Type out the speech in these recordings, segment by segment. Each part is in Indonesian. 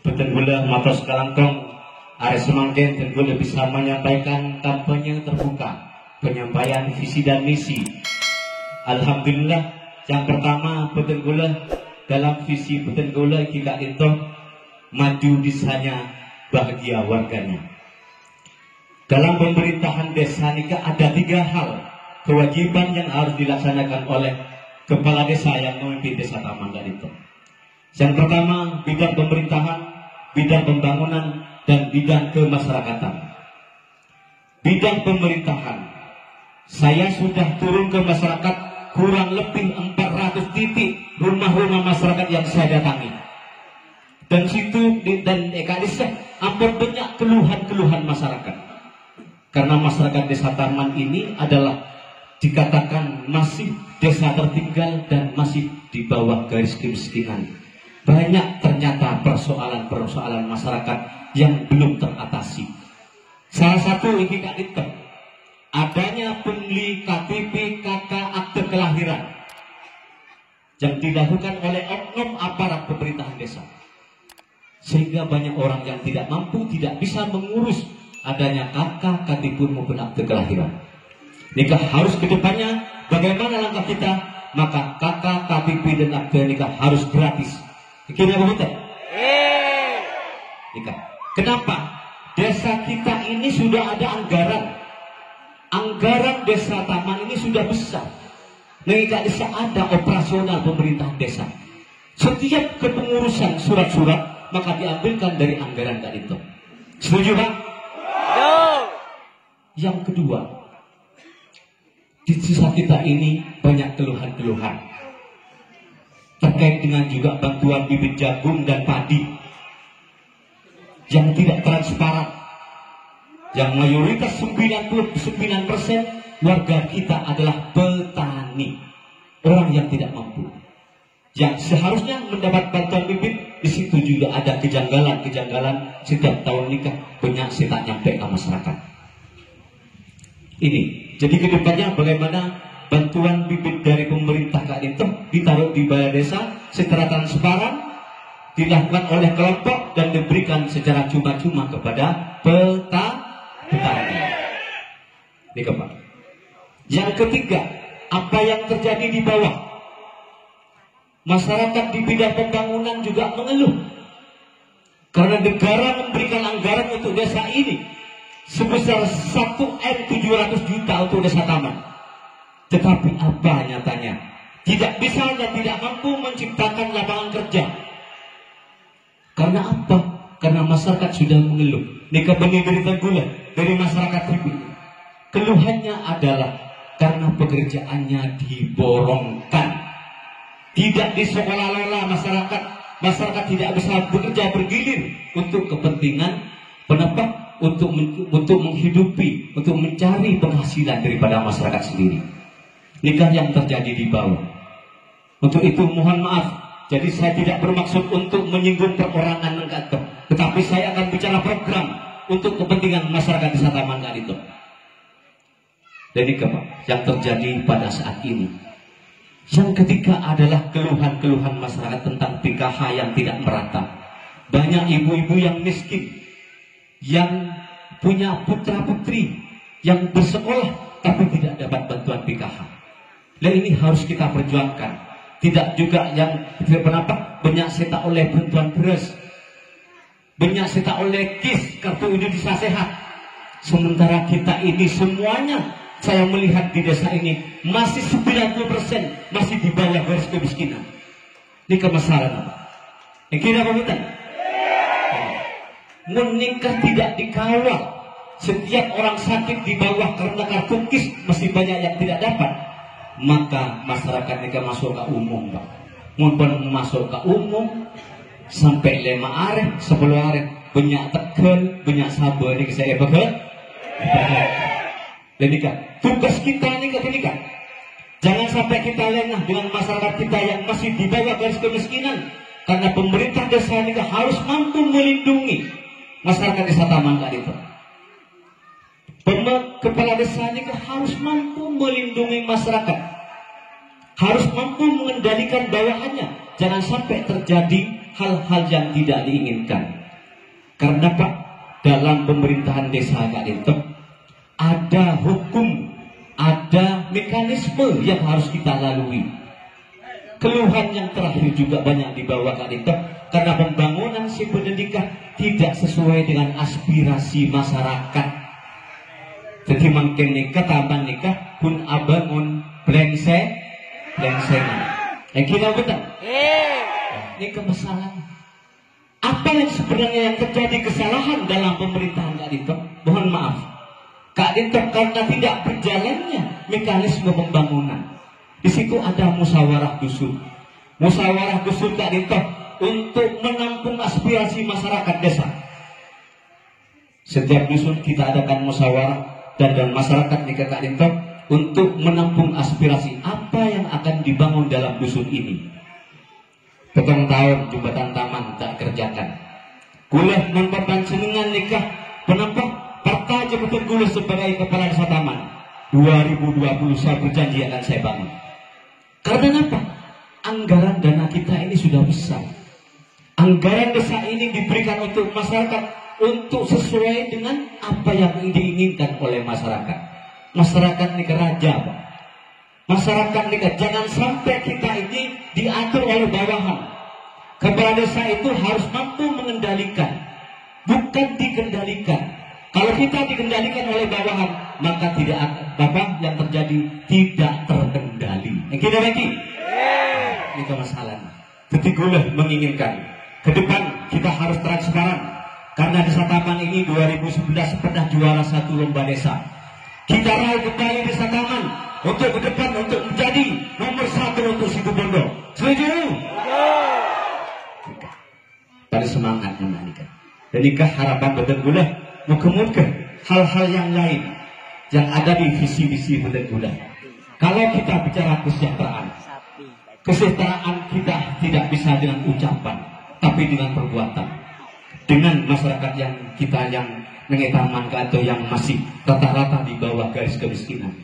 Betul gula matos kalangkong Ares Semangkin tenggula bisa menyampaikan kampanye terbuka penyampaian visi dan misi. Alhamdulillah, yang pertama betul gula dalam visi betul gula kita itu maju desanya bahagia warganya. Dalam pemerintahan desa nikah ada 3 hal kewajiban yang harus dilaksanakan oleh kepala desa yang memimpin desa Tamangga itu. Yang pertama bidang pemerintahan, bidang pembangunan, dan bidang kemasyarakatan. Bidang pemerintahan, saya sudah turun ke masyarakat kurang lebih 400 titik rumah-rumah masyarakat yang saya datangi. Dan situ dan desa hampir banyak keluhan-keluhan masyarakat. Karena masyarakat desa Taman ini adalah dikatakan masih desa tertinggal dan masih di bawah garis kemiskinan. Banyak ternyata persoalan-persoalan masyarakat yang belum teratasi. Salah satu ini itu adanya pungli KTP KK akte kelahiran yang dilakukan oleh oknum aparat pemerintahan desa, sehingga banyak orang yang tidak mampu tidak bisa mengurus adanya KK KTP maupun akte kelahiran. Nikah harus kedepannya bagaimana langkah kita, maka KK KTP dan akte nikah harus gratis. Kira begitu? Nikah. Kenapa? Desa kita ini sudah ada anggaran desa Taman ini sudah besar. Nikah desa ada operasional pemerintahan desa. Setiap kepengurusan surat-surat maka diambilkan dari anggaran tadi itu. Setuju Pak? Yang kedua, di desa kita ini banyak keluhan-keluhan terkait dengan juga bantuan bibit jagung dan padi yang tidak transparan, yang mayoritas 99% warga kita adalah petani, orang yang tidak mampu, yang seharusnya mendapat bantuan bibit. Di situ juga ada kejanggalan setiap tahun nikah banyak sih tak nyampe ke masyarakat ini. Jadi kedepannya bagaimana bantuan bibit dari pemerintah itu ditaruh di balai desa secara transparan, dilakukan oleh kelompok dan diberikan secara cuma-cuma kepada petani. Ini Pak. Yang ketiga, apa yang terjadi di bawah? Masyarakat di bidang pembangunan juga mengeluh karena negara memberikan anggaran untuk desa ini sebesar 1.700 juta untuk desa Taman. Tetapi apa nyatanya? Tidak bisa dan tidak mampu menciptakan lapangan kerja. Karena apa? Karena masyarakat sudah mengeluh. Nikah benih dari gula dari masyarakat itu. Keluhannya adalah karena pekerjaannya diborongkan. Tidak disekolah-olah masyarakat. Masyarakat tidak bisa bekerja bergilir untuk kepentingan penebak, untuk menghidupi, untuk mencari penghasilan daripada masyarakat sendiri. Nikah yang terjadi di bawah. Untuk itu mohon maaf. Jadi saya tidak bermaksud untuk menyinggung perorangan enggak, tetapi saya akan bicara program untuk kepentingan masyarakat desa Taman itu. Jadi yang terjadi pada saat ini. Yang ketiga adalah keluhan-keluhan masyarakat tentang PKH yang tidak merata. Banyak ibu-ibu yang miskin, yang punya putra-putri yang bersekolah tapi tidak dapat bantuan PKH. Dan ini harus kita perjuangkan. Tidak juga yang banyak seta oleh bantuan beras, banyak seta oleh KIS, kartu Indonesia Sehat. Sementara kita ini semuanya, saya melihat di desa ini masih 90% masih di bawah garis kemiskinan. Ini kemasaran apa? Kira apa kita? Menikah tidak dikawal. Setiap orang sakit di bawah karena kartu KIS masih banyak yang tidak dapat. Maka masyarakat nikah masuk ke umum Pak. Mumpun masuk ke umum sampai 5 hari, 10 hari banyak tegal, banyak sabar ini saya pegang. Dan nikah tugas kita nikah. Jangan sampai kita lengah dengan masyarakat kita yang masih di bawah garis kemiskinan. Karena pemerintah desa nikah harus mampu melindungi masyarakat desa Taman itu. Kepala desa nikah harus mampu melindungi masyarakat, harus mampu mengendalikan bawahannya. Jangan sampai terjadi hal-hal yang tidak diinginkan. Karena Pak, dalam pemerintahan desa Kak Dinto ada hukum, ada mekanisme yang harus kita lalui. Keluhan yang terakhir juga banyak dibawa Kak Dinto karena pembangunan si pendidikan tidak sesuai dengan aspirasi masyarakat. Jadi makin nikah tambah nikah pun abangun plengsengan. Yang kita betul. Ini kemasalah. Apa yang sebenarnya yang terjadi kesalahan dalam pemerintahan Kak Dinto? Mohon maaf, Kak Dinto, karena tidak berjalannya mekanisme pembangunan. Di situ ada musyawarah dusun. Musyawarah dusun Kak Dinto untuk menampung aspirasi masyarakat desa. Setiap dusun kita adakan musyawarah dan masyarakat di Kak Dinto untuk menampung aspirasi apa yang akan dibangun dalam dusun ini. Petang tahun jembatan taman tak kerjakan. Gula memperban senengan nikah penampak partai jembatan gula sebagai kepala desa taman. 2020 saya berjanji akan saya bangun. Karena apa? Anggaran dana kita ini sudah besar. Anggaran desa ini diberikan untuk masyarakat untuk sesuai dengan apa yang diinginkan oleh masyarakat. Masyarakat ini raja, Pak. Masyarakat ini jangan sampai kita ini diatur oleh bawahan. Kepala desa itu harus mampu mengendalikan, bukan dikendalikan. Kalau kita dikendalikan oleh bawahan, maka tidak apa yang terjadi tidak terkendali. Kita lagi, ini masalahnya. Ketigula menginginkan ke depan kita harus transparan. Karena desa Taman ini 2011 pernah juara 1 lomba desa. Kita raih kembali desa Taman untuk ke depan untuk menjadi nomor 1 untuk Situbondo. Setuju? Pada semangat menikah. Dan nikah harapan betul-betul muka-muka hal-hal yang lain yang ada di visi-visi betul-betul. Kalau kita bicara kesejahteraan kita tidak bisa dengan ucapan, tapi dengan perbuatan. Dengan masyarakat yang kita yang mengetamankan atau yang masih rata-rata di bawah garis kemiskinan,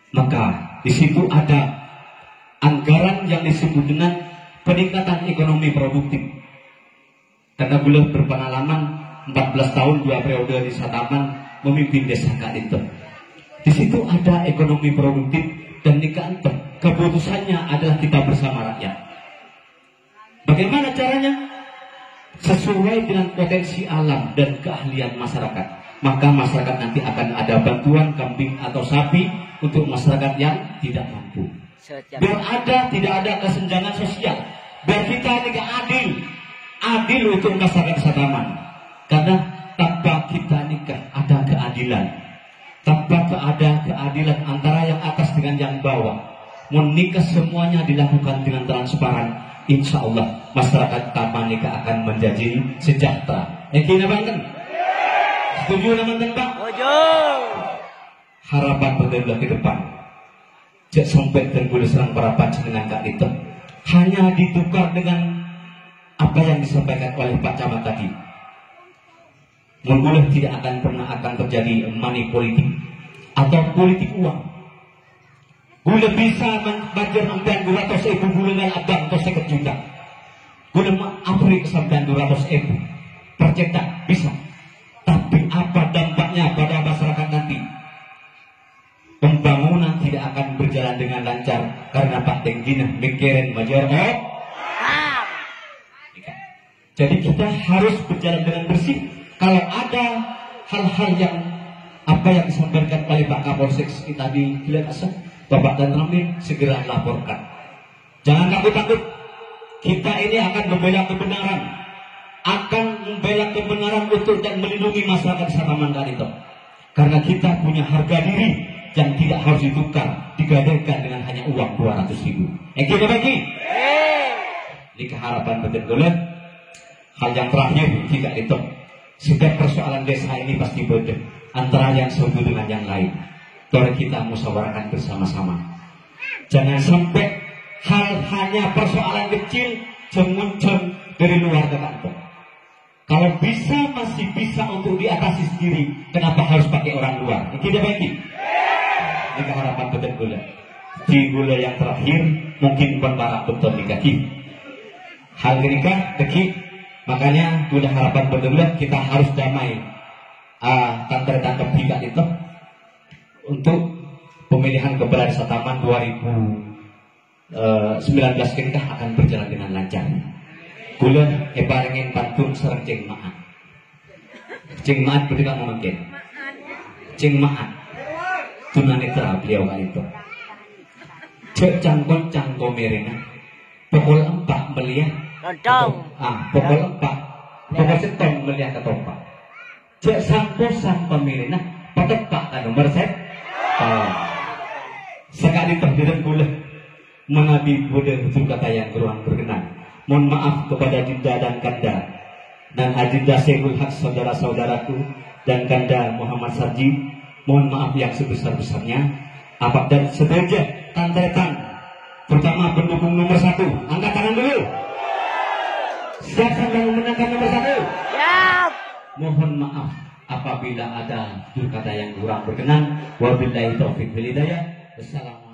maka di situ ada anggaran yang disebut dengan peningkatan ekonomi produktif. Karena beliau berpengalaman 14 tahun 2 periode di Sataman memimpin desa Kak Dinto. Di situ ada ekonomi produktif dan keputusannya adalah kita bersama rakyat. Bagaimana caranya? Sesuai dengan potensi alam dan keahlian masyarakat, maka masyarakat nanti akan ada bantuan kambing atau sapi untuk masyarakat yang tidak mampu. Biar tidak ada kesenjangan sosial, biar kita tidak adil untuk masyarakat Sataman. Karena tanpa kita nikah ada keadilan, tanpa ada keadilan antara yang atas dengan yang bawah. Menikah semuanya dilakukan dengan transparan. Insya Allah masyarakat Tamanika akan menjadi sejahtera. Kita bangun. Setuju teman-teman Pak? Setuju. Harapan betul-betul ke depan. Jangan sampai tergoda serang para panjenengan Kak Dinto hanya ditukar dengan apa yang disampaikan oleh Pak Camat tadi. Mungkin tidak akan terjadi money politik atau politik uang. Gula bisa membajar sampai 200.000 bulan abang atau 50 juta. Gula Afrik sampai 200.000 percetak bisa. Tapi apa dampaknya pada masyarakat nanti? Pembangunan tidak akan berjalan dengan lancar karena Pak Tenggina mikirin major. Jadi kita harus berjalan dengan bersih. Kalau ada hal-hal yang apa yang disampaikan oleh Pak Kapolsek tadi kelihatan, Bapak dan Ramil segera laporkan. Jangan takut-takut. Kita ini akan membela kebenaran, untuk dan melindungi masyarakat Sataman Kak Dinto. Karena kita punya harga diri yang tidak harus ditukar, digadaikan dengan hanya uang 200.000. Kita bagi. Ini keharapan betul-betul. Hal yang terakhir Kak Dinto, setiap persoalan desa ini pasti beda antara yang satu dengan yang lain. Mari kita musyawarahkan bersama-sama. Jangan sampai hanya persoalan kecil muncul dari luar Kak. Kalau masih bisa untuk diatasi sendiri, kenapa harus pakai orang luar? Kita bagi. Ini harapan betul-betul. Di gula yang terakhir mungkin berbara betul negatif. hal nikah deki, makanya udah harapan benar kita harus damai tantang tiga itu untuk pemilihan kepala desa Taman 2019 kita akan berjalan dengan lancar. Kula ebarengin pantun serang ceng maat. Ceng maat berdekat mungkin. Ceng maat. Tunanetra beliau kali itu. Cek cangkon cangko merena. Pokol empat melihat. Pokol empat. Pokol setong melihat ketompak. Cek sampo sampo merena. Patepak kan nomor set. Sekali terjadi kula menabi Buddha betul kata yang keruang berkenan. Mohon maaf kepada Dinda dan Kanda dan Adinda Syekhul Haq saudara-saudaraku dan Kanda Muhammad Sarji. Mohon maaf yang sebesar-besarnya. Apa dan seterusnya tantetan pertama pendukung nomor 1, angkat tangan dulu. Siap sampai memenangkan nomor 1? Siap. Mohon maaf apabila ada kata yang kurang berkenan. Wabillahi taufiq wal hidayah. Wassalamualaikum.